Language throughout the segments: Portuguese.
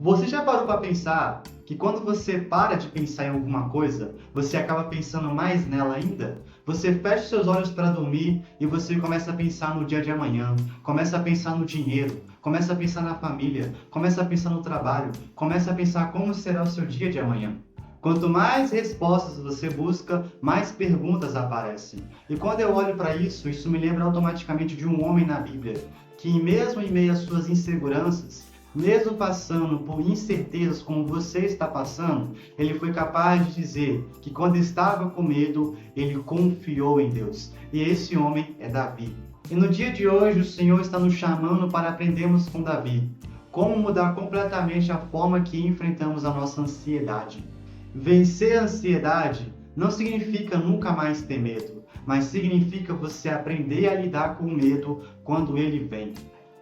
Você já parou para pensar que quando você para de pensar em alguma coisa, você acaba pensando mais nela ainda? Você fecha seus olhos para dormir e você começa a pensar no dia de amanhã, começa a pensar no dinheiro, começa a pensar na família, começa a pensar no trabalho, começa a pensar como será o seu dia de amanhã. Quanto mais respostas você busca, mais perguntas aparecem. E quando eu olho para isso me lembra automaticamente de um homem na Bíblia, que mesmo em meio às suas inseguranças, mesmo passando por incertezas como você está passando, ele foi capaz de dizer que quando estava com medo, ele confiou em Deus. E esse homem é Davi. E no dia de hoje, o Senhor está nos chamando para aprendermos com Davi como mudar completamente a forma que enfrentamos a nossa ansiedade. Vencer a ansiedade não significa nunca mais ter medo, mas significa você aprender a lidar com o medo quando ele vem.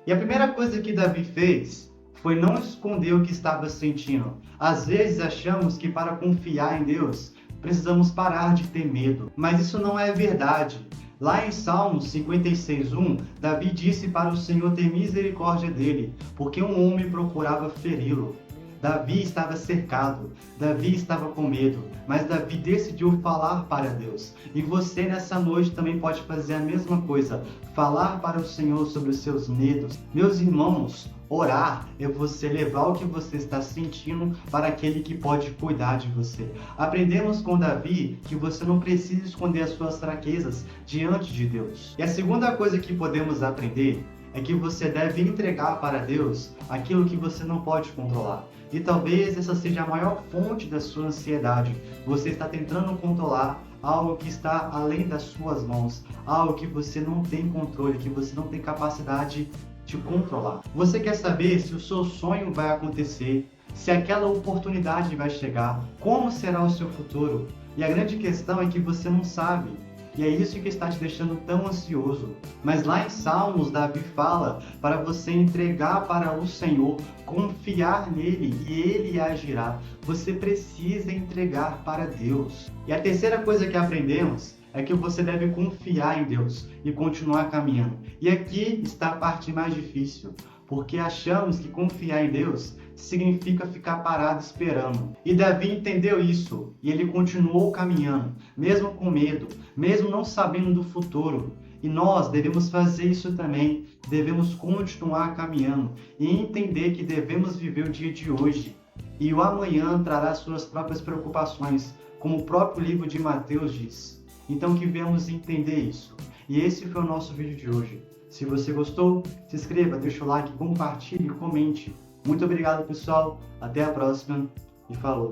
E a primeira coisa que Davi fez foi não esconder o que estava sentindo. Às vezes achamos que para confiar em Deus, precisamos parar de ter medo, mas isso não é verdade. Lá em Salmos 56:1, Davi disse para o Senhor ter misericórdia dele, porque um homem procurava feri-lo. Davi estava cercado, Davi estava com medo, mas Davi decidiu falar para Deus. E você nessa noite também pode fazer a mesma coisa, falar para o Senhor sobre os seus medos. Meus irmãos, orar é você levar o que você está sentindo para aquele que pode cuidar de você. Aprendemos com Davi que você não precisa esconder as suas fraquezas diante de Deus. E a segunda coisa que podemos aprender é que você deve entregar para Deus aquilo que você não pode controlar. E talvez essa seja a maior fonte da sua ansiedade. Você está tentando controlar algo que está além das suas mãos, algo que você não tem controle, que você não tem capacidade de controlar. Você quer saber se o seu sonho vai acontecer, se aquela oportunidade vai chegar, como será o seu futuro? E a grande questão é que você não sabe. E é isso que está te deixando tão ansioso. Mas lá em Salmos, Davi fala para você entregar para o Senhor, confiar nele e ele agirá. Você precisa entregar para Deus. E a terceira coisa que aprendemos é que você deve confiar em Deus e continuar caminhando. E aqui está a parte mais difícil, porque achamos que confiar em Deus significa ficar parado esperando. E Davi entendeu isso, e ele continuou caminhando, mesmo com medo, mesmo não sabendo do futuro. E nós devemos fazer isso também, devemos continuar caminhando e entender que devemos viver o dia de hoje. E o amanhã trará suas próprias preocupações, como o próprio livro de Mateus diz. Então que venhamos entender isso. E esse foi o nosso vídeo de hoje. Se você gostou, se inscreva, deixa o like, compartilhe e comente. Muito obrigado, pessoal. Até a próxima e falou!